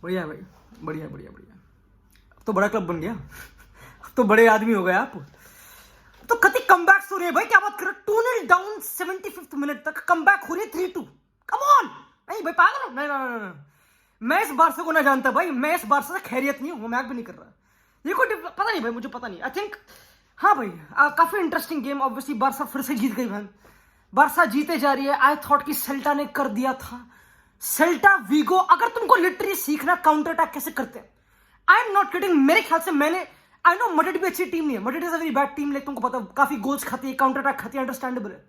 बढ़िया भाई, बढ़िया बढ़िया बढ़िया। अब तो बड़ा क्लब बन गया, अब तो बड़े आदमी हो गए आप। तो कति कमबैक हो रही है भाई, क्या बात कर रहे हो। 2-0 डाउन 75th मिनट तक कमबैक हो रही है 3-2। Come on. नहीं भाई पागल हो, नहीं नहीं नहीं, मैं इस बारसा को ना जानता भाई, मैं इस बारसा से खैरियत नहीं हूँ, मैं भी नहीं कर रहा। ये कोई पता नहीं भाई, मुझे पता नहीं। आई थिंक हाँ भाई, काफी इंटरेस्टिंग गेम। ऑब्वियसली बारसा फिर से जीत गई भाई, बारसा जीते जा रही है। आई थॉट कि सेल्टा ने कर दिया था। सेल्टा वीगो, अगर तुमको लिटरली सीखना काउंटर अटैक कैसे करते हैं, आई एम नॉट किडिंग, मेरे ख्याल से मैंने, आई नो मड्रिड भी अच्छी टीम नहीं है, Madrid is a very bad team, लेकिन तुमको पता काफी गोल्स खाती है, काउंटर अटैक खाती है, अंडरस्टैंडेबल है।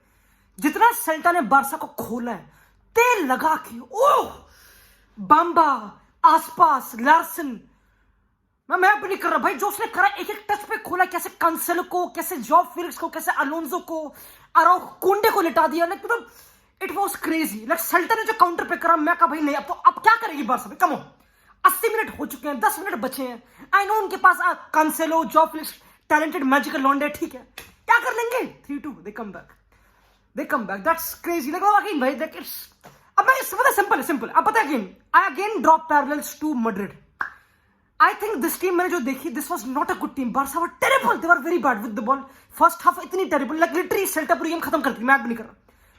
जितना सेल्टा ने बारसा को खोला है, तेल लगा के, ओह बाम्बा, आसपास, लार्सन, मैं भी नहीं कर रहा भाई, जो उसने करा एक एक टच पे खोला, कैसे कांसेलो को, कैसे जॉब फेलिक्स को, कैसे अलोंसो को, अराउखो, कुंडे को लिटा दिया, लाइक मतलब it was crazy. Like Celta ने जो काउंटर पे करा, मैं कहा भाई नहीं, अब क्या करेगी बारसा भाई, कम ऑन। 80 मिनट हो चुके हैं, 10 मिनट बचे हैं। आई नो उनके पास Cancelo, Joao Felix, talented magical लॉन्डे, ठीक है, क्या कर लेंगे। 3-2 they come back, that's crazy. Like again भाई, दैट इट्स, अब मैं पता सिंपल अब पता है, I again drop parallels to Madrid. I think this team मैंने जो देखी, this was not a good team. Barca were terrible, they were very bad with the ball. First half इतनी टेरिबल, लाइक लिटरली सेल्टा पूरी game खत्म करती, मैं भी नहीं कर रहा।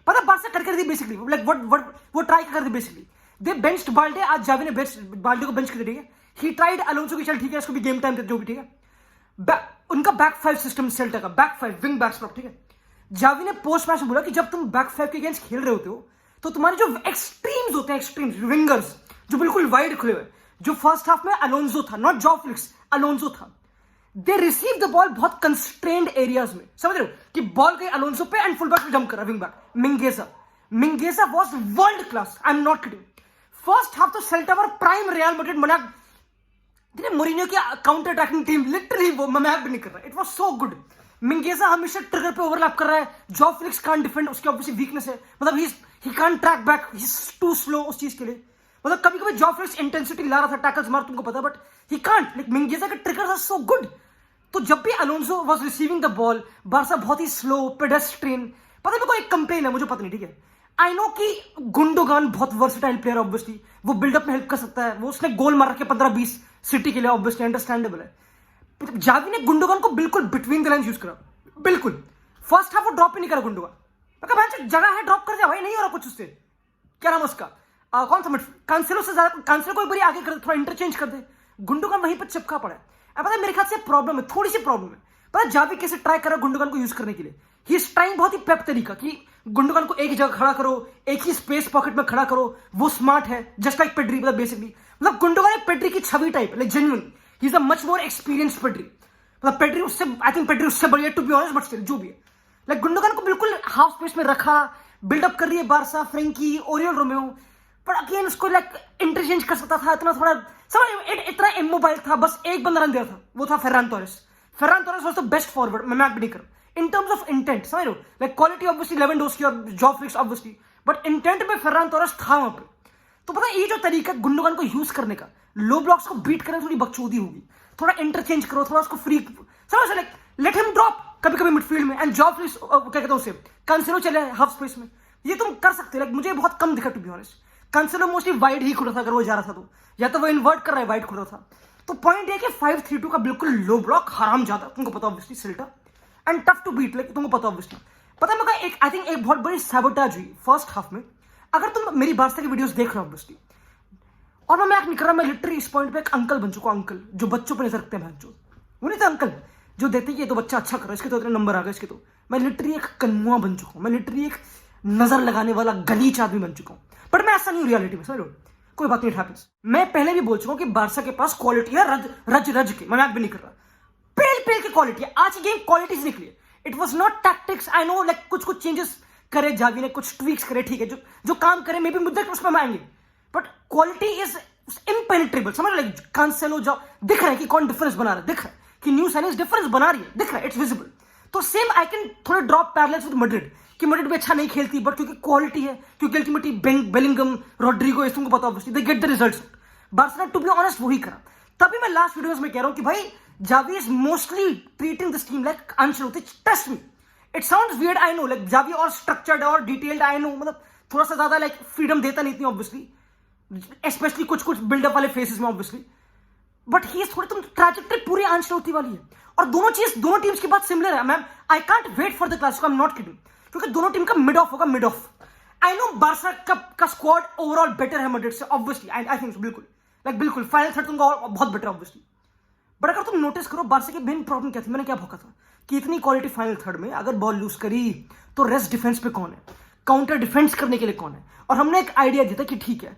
पता बारसा कर दी बेसिकली, लाइक व्हाट वो ट्राई कर दी बेसिकली। दे बेंच्ड बाल्डे, आज जावी ने बाल्डे को बेंच कर दिया, ठीक है। ही ट्राइड अलोंसो की, चल ठीक है, इसको भी गेम टाइम दे, जो भी ठीक है। उनका बैक फाइव सिस्टम सेल्टा का, बैक फाइव विंग बैक्स, ठीक है। जावी ने पोस्ट मैच में बोला कि जब तुम बैक फाइव के अगेंस्ट खेल रहे होते हो, तो तुम्हारे जो एक्सट्रीम्स होते हैं, एक्सट्रीम्स विंगर्स जो बिल्कुल वाइड खुले हुए, जो फर्स्ट हाफ में अलोंसो था, नॉट जॉ फ्लिक्स, अलोंसो था, दे रिसीव द बॉल बहुत कंस्ट्रेन्ड एरियाज में, समझ रहे हो कि बॉल गई अलोंसो पे एंड फुल बैक पे जंप कर रहा wing back. Mingueza was world class, I am not kidding. First half तो Celta were prime Real Madrid बना, मोरिनियो की काउंटर अटैकिंग टीम, लिटरली वो मैं भी नहीं कर रहा, it was so good. Mingueza हमेशा ट्रिगर पे ओवरलैप कर रहा है, जॉ फ्लिक्स कांट डिफेंड, उसकी ऑब्वियसली वीकनेस है, मतलब he can't track back, he is to slow उस चीज के लिए। मतलब कभी कभी जॉ फ्लिक्स इंटेंसिटी ला रहा था, टैकल्स मार, तुमको पता, बट ही कांट, लाइक मिंगेसा के ट्रिगर्स आर सो गुड। तो जब भी Alonso was receiving the ball, Barça बहुत ही स्लो, पेडेस्ट्रियन, पता है मेरे को एक कंप्लेन है, मुझे पता नहीं, ठीक है। आई नो कि गुंडोगान बहुत वर्सेटाइल प्लेयर है, ऑब्वियसली वो बिल्डअप में हेल्प कर सकता है, वो उसने गोल मार रखे 15-20 सिटी के लिए, ऑब्वियसली अंडरस्टैंडेबल है। जावी ने गुंडोगान को बिल्कुल बिटवीन द लाइंस यूज करा, बिल्कुल। फर्स्ट हाफ वो ड्रॉप ही नहीं करा गुंडोगान, जगह है ड्रॉप कर दिया भाई, नहीं हो रहा कुछ उससे। क्या नाम उसका, कौन सा मिडफील्ड, कांसेलो से ज्यादा, कांसेलो को एक बारी आगे कर दे, थोड़ा इंटरचेंज कर दे, गुंडोगान वहीं पर चिपका पड़ा है। अब पता है मेरे ख्याल से प्रॉब्लम है, थोड़ी सी प्रॉब्लम है। पता है जावी कैसे ट्राई कर रहा है गुंडोगान को यूज करने के लिए, ही इज ट्राइंग बहुत ही पेप तरीका कि गुंडोगान को एक ही जगह खड़ा करो, एक ही स्पेस पॉकेट में खड़ा करो, वो स्मार्ट है, जस्ट लाइक पेड्री, मतलब बेसिकली, मतलब गुंडोगान एक पेड्री की छवि type, like genuine he is a much more experienced Pedri, मतलब पेड्री उससे, आई थिंक पेड्री उससे बढ़िया, to be honest, but still जो भी है, लाइक गुंडोगान को बिल्कुल हाफ स्पेस में रखा, बिल्डअप कर रही है बारसा, फ्रेंकी, ओरियल रोमेओ, पर अगेन उसको लाइक इंटरचेंज कर सकता था, इतना थोड़ा समझ, इतना इमोबाइल था, बस एक बंदा रन दिया था, वो था Ferran Torres was the best forward, मैं भी नहीं कर इन टर्म्स ऑफ इंटेंट, समझ रहे हो, लाइक क्वालिटी ऑब्वियसली लेवेंडोस्की और jaw flix obviously, but intent में फेरान टोरेस था वहां पे। तो पता है ये जो तरीका गुंडोगान को यूज करने का, लो ब्लॉक्स को बीट करने थोड़ी बकचोदी होगी, थोड़ा इंटरचेंज करो, थोड़ा उसको फ्री, समझ, लाइक लेट हिम ड्रॉप कभी कभी मिडफील्ड में, एंड जॉ फ्लिक्स क्या कहते हैं उसे, कांसेलो चले हाफ स्पेस में, ये तुम कर सकते हो। लाइक मुझे बहुत कम दिखा, to be honest, Cancelo mostly wide ही खुला था, अगर वो जा रहा था तो, या तो वो इन्वर्ट कर रहा है, वाइड खुला था। तो पॉइंट ये कि 5-3-2 का बिल्कुल लो ब्लॉक, हराम ज्यादा, तुमको पता ऑब्वियसली सेल्टा, and tough to beat, like तुमको पता ऑब्वियसली। पता है मेरे एक, आई थिंक एक बहुत बड़ी सैबोटेज हुई फर्स्ट हाफ में। अगर तुम मेरी बारसा की वीडियोस देख रहे हो ऑब्वियसली, और मैं मैक नहीं कर रहा, मैं लिटरली इस पॉइंट पे एक अंकल बन चुका, अंकल जो बच्चों पे नजर रखते हैं, जो वो नहीं था अंकल जो देते ये तो बच्चा अच्छा कर रहा है, इसके तो इतने नंबर आ गए, इसके तो, मैं लिटरली एक कन्मुआ बन चुका हूँ, मैं लिटरली एक नजर लगाने वाला गलीच आदमी बन चुका हूँ, बट मैं ऐसा नहीं हूँ रियलिटी में, समझ लो, कोई बात नहीं, हैपेंस। मैं पहले भी बोल चुका हूँ कि बारसा के पास क्वालिटी है, रज के, मैं मैक भी नहीं कर रहा, पेल की क्वालिटी है, आज की गेम क्वालिटी से निकली है, it was not tactics, I know, like कुछ चेंजेस करे जावी ने, कुछ ट्वीक्स करे, ठीक है, जो काम करे, मे बी मुद्दे उस पर आएंगे, बट क्वालिटी इज इम्पेनिट्रेबल, समझ, लाइक कांसेलो जो दिख रहा है कि कौन डिफरेंस बना रहा है, दिख रहा है कि न्यू साइनिंग्स डिफरेंस बना रही है, दिख रहा है, इट्स विजिबल। तो सेम आई कैन थोड़ा ड्रॉप पैरेलल्स विद मैड्रिड, कि मैड्रिड भी अच्छा नहीं खेलती, बट क्योंकि क्वालिटी है, क्योंकि अल्टीमेटली बेलिंगम, रोड्रिगो, तुमको पता obviously, they get the results. Barcelona to be honest वही करा, तभी मैं लास्ट वीडियोस में कह रहा हूं कि भाई Xavi is mostly treating this team like Ancelotti, trust me, it sounds weird, I know, like Xavi और स्ट्रक्चर्ड और डिटेल्ड, आई नो, मतलब थोड़ा सा ज्यादा लाइक फ्रीडम देता नहीं थी ऑब्वियसली, स्पेशली कुछ कुछ बिल्डअप वाले फेसेस में ऑब्वियसली, बट ही थोड़ी तुम ट्रैजेक्टरी पूरी आंचलोती वाली है, और दोनों टीम्स की बात सिमिलर है ma'am. I can't wait for the Clasico, I am not kidding, क्योंकि दोनों टीम का मिड ऑफ होगा, mid off. I know Barca का स्क्वाड ओवरऑल बेटर है मैड्रिड से, ऑब्वियसली आई थिंक बिल्कुल, बिल्कुल फाइनल थर्ड तुमका बहुत बेटर ऑब्वियसली। बट अगर तुम नोटिस करो बार्सा की मेन प्रॉब्लम क्या थी, मैंने क्या भौंका था कि इतनी क्वालिटी फाइनल थर्ड में अगर बॉल लूज करी तो रेस्ट डिफेंस पे कौन है, काउंटर डिफेंस करने के लिए कौन है। और हमने एक आइडिया दिया था कि ठीक है,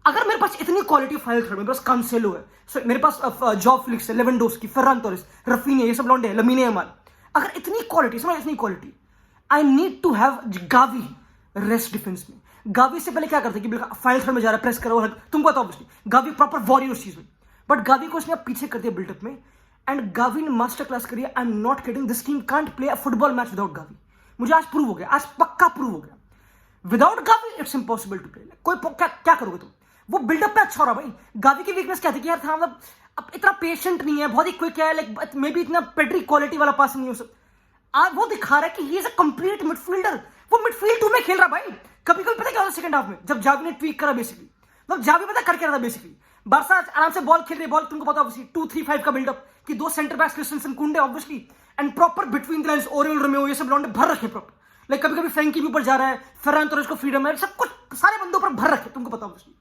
अगर मेरे पास इतनी क्वालिटी फाइनल थर्ड में, मेरे पास कांसेलो है, मेरे पास जॉ फेलिक्स है, लेवेंडोस्की, फेरान टोरेस, रफीनिया, ये सब लौंडे हैं, लमीने यमाल, अगर इतनी क्वालिटी, समझ इतनी quality, I need to have Gavi rest defence में। गावी से पहले क्या करते कि फाइनल थर्ड में जा रहा है, प्रेस करो, तुमको पता ऑब्वियसली गावी प्रॉपर वॉरियर उस चीज में, बट गावी को उसने अब पीछे कर दिया बिल्डअप में, एंड गावी ने मास्टर क्लास करी। आई am not kidding, this team can't play a football match without Gavi. मुझे आज प्रूव हो गया, आज पक्का प्रूव हो गया, without Gavi it's impossible to play. कोई क्या करोगे तुम, वो बिल्डअप पे अच्छा हो रहा भाई। गावी की वीकनेस क्या थी कि यार था मतलब अब इतना पेशेंट नहीं है, बहुत ही क्विक है, लाइक मे बी इतना पेड्री क्वालिटी वाला पास नहीं हो सकता। आज वो दिखा रहा है कि ही इज अ कंप्लीट मिडफील्डर, वो मिडफील्ड 2 में खेल रहा भाई। कभी कभी पता क्या होता सेकंड हाफ में, जब जावी ने ट्वीक करा बेसिकली, मतलब जावी पता कर क्या रहा था बेसिकली, बार्सा आराम से बॉल खेल रही, बॉल तुमको पता ऑब्वियसली 2-3-5 का बिल्डअप कि 2 centre backs Christensen, Kounde obviously, and proper between the lines Oriol Romeu, ये सब लौंडे भर रखे प्रॉपर, लाइक कभी कभी फ्रैंकी भी ऊपर जा रहा है, फेरान टोरेस को फ्रीडम है, सब कुछ सारे बंदों पर भर रखे, तुमको पता ऑब्वियसली।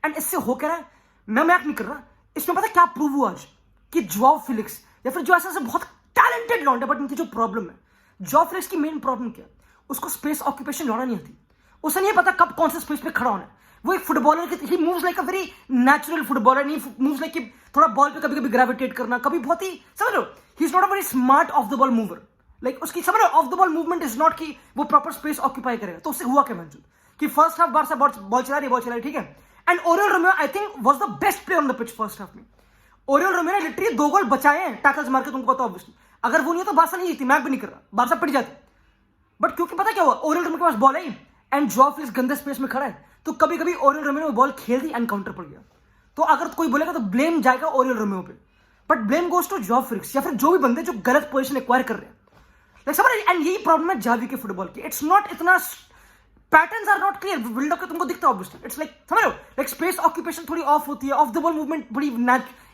एंड इससे हो क्या रहा है, मैं मैक नहीं कर रहा, इसमें पता क्या प्रूव हुआ आज कि जॉ फेलिक्स या फिर जो ऐसा बहुत टैलेंटेड लौंडे, बट इनकी जो प्रॉब्लम है, जॉ फेलिक्स की मेन प्रॉब्लम क्या है, उसको स्पेस ऑक्यूपेशन लौड़ा नहीं आती, उसे नहीं पता कब कौन से स्पेस पे खड़ा होना है। वो एक फुटबॉलर की, he moves like a very natural footballer, नहीं मूव्स लाइक कि थोड़ा बॉल पे कभी कभी ग्रेविटेट करना, कभी बहुत ही, समझ लो, he is not a very smart off the ball mover, like उसकी समझ लो off the ball movement is not कि वो प्रॉपर स्पेस ऑक्यूपाई करेगा। तो उससे हुआ क्या मंजूर कि फर्स्ट हाफ बार्सा बॉल चला रही, ठीक है, and Oriol Romeu I think was the best player on the pitch first half में। ओरियल रोमेओ ने लिटरली 2 गोल बचाए हैं टैकल्स मार के, तुमको पता ऑब्वियसली, अगर वो नहीं हो तो बार्सा नहीं जीती, मैं भी नहीं कर रहा, बार्सा पिट जाती। बट क्योंकि पता क्या हुआ, ओरियल रोमेओ के पास बॉल आई एंड जॉ फेलिक्स गंदे स्पेस में खड़ा है, तो कभी कभी ओरियल रोमेओ ने बॉल खेल दी, एनकाउंटर पड़ गया। तो अगर कोई बोलेगा तो ब्लेम जाएगा ओरियल रोमेओ पे, but blame goes to Joao Felix या फिर जो भी बंदे जो गलत पोजीशन एक्वायर कर रहे हैं, लाइक समझ। एंड यही प्रॉब्लम है जावी के फुटबॉल की, इट्स नॉट इतना, patterns are not clear, build up का तुमको दिखता है ऑब्वियसली, इट्स लाइक समझ लो, लाइक स्पेस ऑक्यूपेशन थोड़ी ऑफ होती है, ऑफ द बॉल मूवमेंट बड़ी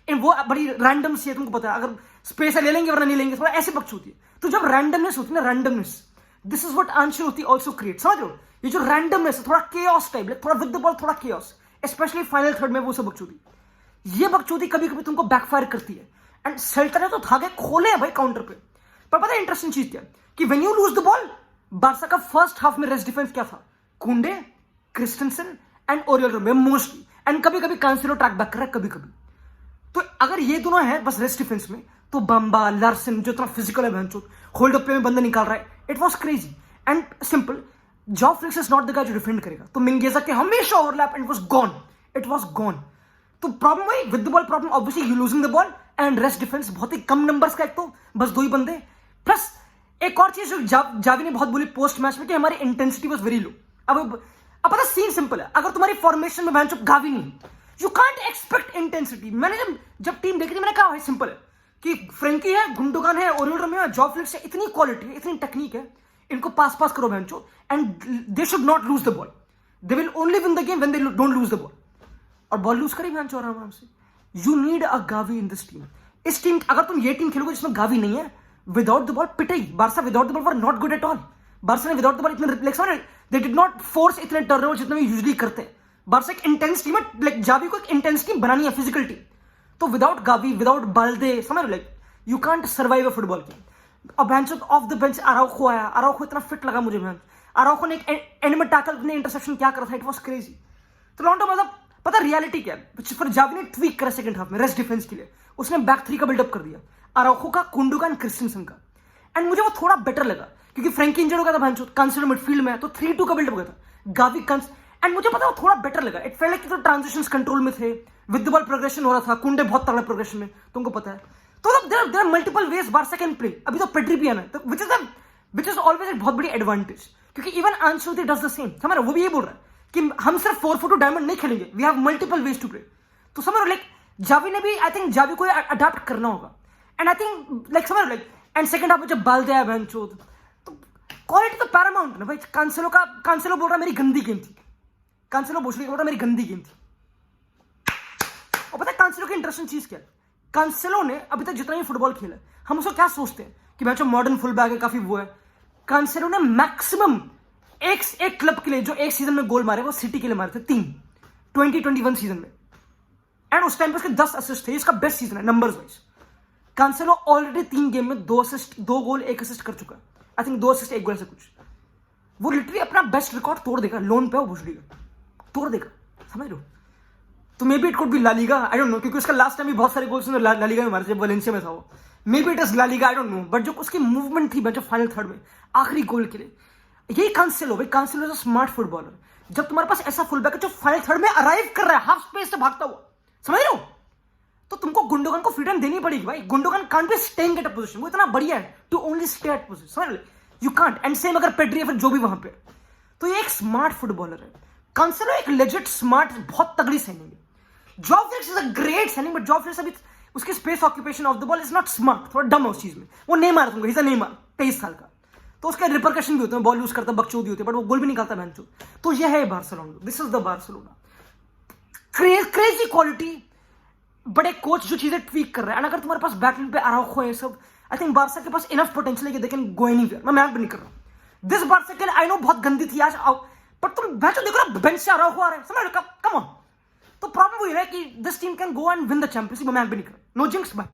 वो बड़ी रैंडम सी है, तुमको पता है, अगर स्पेस है ले लेंगे वरना नहीं लेंगे, थोड़ा ऐसे पक्ष होती है। तो जब रैंडमनेस होती है ना, randomness, this is what Ancelotti also create, समझ लो, ये जो रैंडमनेस है, थोड़ा केओस टाइप, थोड़ा विद द बॉल थोड़ा केओस, स्पेशली फाइनल थर्ड में वो सब बकचोदी, ये बकचोदी कभी कभी तुमको बैकफायर करती है। एंड सेल्टा ने तो धागे खोले हैं भाई काउंटर पे, पर पता है इंटरेस्टिंग चीज क्या कि when you lose the ball, Barca का फर्स्ट हाफ में रेस्ट डिफेंस क्या था, Kounde, Christensen and Oriol Romeu mostly, and कभी कभी कांसेलो ट्रैक बैक कर रहा है कभी कभी। तो अगर ये दोनों है बस रेस्ट डिफेंस में, तो बम्बा लार्सन जो इतना फिजिकल है भैंचो, होल्ड अप प्ले में बंदा निकाल रहा है, it was crazy and simple. Jaw Felix is not the guy जो डिफेंड करेगा, तो मिंगेजा के हमेशा overlap and it was gone. तो प्रॉब्लम वही with the ball problem, obviously you losing the ball and rest defence बहुत ही कम नंबर्स का, एक तो बस 2 ही बंदे, प्लस एक और चीज जो जावी ने बहुत बोली पोस्ट मैच में कि हमारी इंटेंसिटी वाज वेरी लो। अब पता सीन सिंपल है, अगर तुम्हारी फॉर्मेशन में भैंचो गावी नहीं, यू कांट एक्सपेक्ट इंटेंसिटी। मैंने जब टीम देखी थी, मैंने कहा सिंपल है कि फ्रेंकी है, गुंडोगान है, ओरियल रोमेओ है, जॉ फेलिक्स है, इतनी क्वालिटी है, इतनी टेक्निक है, इनको पास करो भैंचो, and they should not lose the ball, they will only win the game when they don't lose the ball. और बॉल लूज करी भैंचो आराम से। You need a Gavi in this team. इस टीम, अगर तुम ये टीम खेलोगे जिसमें गावी नहीं है, विदाउट द बॉल पिटेगी। Barca without the ball were not good at all. Barca ने विदाउट द बॉल इतने reflex, they did not force इतने टर्नओवर जितने भी यूजुअली करते हैं। बार्सा एक इंटेंस टीम है, लाइक जावी को एक इंटेंस टीम बनानी है, फिजिकल टीम। तो विदाउट गावी, विदाउट बाल्दे, समझ लो, like you can't survive a football game. और bench off the bench Araujo आया, अराउखो इतना फिट लगा मुझे बेंच। अराउखो ने एक एंड में टैकल ने इंटरसेप्शन क्या करा था, इट वाज क्रेजी। तो लॉन्डो मतलब पता रियलिटी क्या है, फिर जावी ने ट्वीक करा सेकंड हाफ में रेस्ट डिफेंस के लिए, उसने बैक 3 का बिल्डअप कर दिया, अराउखो का, कुंडोगान, क्रिस्टेंसन का। एंड मुझे वो थोड़ा बेटर लगा क्योंकि फ्रैंकी इंजर्ड हो गया था भैंचो, कांसेलो मिडफील्ड में है, तो 3-2 का बिल्डअप हो गया था, गावी कंस, एंड मुझे पता है वो थोड़ा बेटर लगा। इट फेल्ट लाइक तो ट्रांजिशंस कंट्रोल में थे, विद द बॉल प्रोग्रेशन हो रहा था, कुंडे बहुत तगड़ा प्रोग्रेशन में, तुमको पता है। तो there are multiple ways Barca can play. अभी तो पेड्री भी है ना, तो विच इज ऑलवेज एक बहुत बड़ी एडवांटेज, क्योंकि इवन आंचेलोटी डज द सेम। समझ रहे हो, वो भी ये बोल रहा है कि हम सिर्फ 4-4-2 डायमंड नहीं खेलेंगे, we have multiple ways to play. तो समझ रहे हो, लाइक जावी ने भी, आई थिंक जावी को अडॉप्ट करना होगा। एंड आई थिंक लाइक समझ रहे हो, लाइक एंड सेकंड हाफ में जब बाल दिया भैंचो, तो क्वालिटी तो पैरामाउंट ना भाई। कांसेलो बोल रहा मेरी गंदी गेम थी, कांसेलो बोल रहा मेरी गंदी गेम थी। कांसेलो की इंटरेस्टिंग चीज क्या है, कांसेलो ने अभी तक जितना ही फुटबॉल खेला है, हम उसको क्या सोचते हैं कि मैं मॉडर्न फुल बैक है, काफी वो है। कांसेलो ने मैक्सिमम एक क्लब के लिए जो एक सीजन में गोल मारे वो सिटी के लिए मारे थे 3, 2021 सीजन में, एंड उस टाइम पे उसके 10 असिस्ट थे। इसका बेस्ट सीजन है नंबर्स वाइज। कांसेलो ऑलरेडी 3 गेम में 2 असिस्ट, 2 गोल 1 असिस्ट कर चुका है। आई थिंक 2 असिस्ट 1 गोल से कुछ। वो लिटरली अपना बेस्ट रिकॉर्ड तोड़ देगा, लोन पे वो भुजड़ेगा, तोड़ देगा, समझ लो। तो maybe it could be La Liga, I don't know, क्योंकि उसका लास्ट टाइम भी बहुत सारे गोल्स ला लीगा में मारे जब वैलेंसिया में था वो। Maybe it is La Liga, I don't know, but जो उसकी मूवमेंट थी जो फाइनल थर्ड में आखिरी गोल के लिए, यही कांसेलो भाई। कांसेलो इज अ स्मार्ट फुटबॉलर। जब तुम्हारे पास ऐसा फुलबैक है जो फाइनल थर्ड में अराइव कर रहा है हाफ स्पेस से भागता हुआ, समझ लो, तो तुमको गुंडोगन को फ्रीडम देनी पड़ेगी भाई। Gundogan can't be staying at a position, वो इतना बढ़िया है to only stay at position, समझ लो, यू कांट। एंड सेम अगर पेड्री या फिर जो भी वहां पे, तो ये एक स्मार्ट फुटबॉलर है। कांसेलो एक लेजिट स्मार्ट, बहुत तगड़ी साइनिंग है। Joao flix is a great signing, but jaw flix अभी उसके space occupation of the ball is not smart, थोड़ा डम है उस चीज में। वो नहीं मारा तुमको, नहीं मार 23 साल का, तो उसके रिपरकशन भी होते हैं, बॉल यूज करता है, बकचोदी होती है, बट वो गोल भी निकालता है बेंचो। तो यह है Barcelona, this is the Barcelona. Crazy quality, बड़े कोच जो चीजें ट्वीक कर रहे हैं। अगर तुम्हारे पास बैकलाइन पे अराउखो है सब, आई थिंक बार्सा के पास इनफ पोटेंशियल है कि दे कैन गो एनीवेयर। मैं मैच भी नहीं कर रहा हूं। दिस बार्सा के आई नो बहुत गंदी थी आज, पर तुम बैचो देखो ना, बेंच से अराउखो आ रहा है, समझ लो, कम ऑन। तो प्रॉब्लम वही है कि this team can go and win the championship. मैं मैच भी नहीं कर रहा, नो जिंक्स बाय।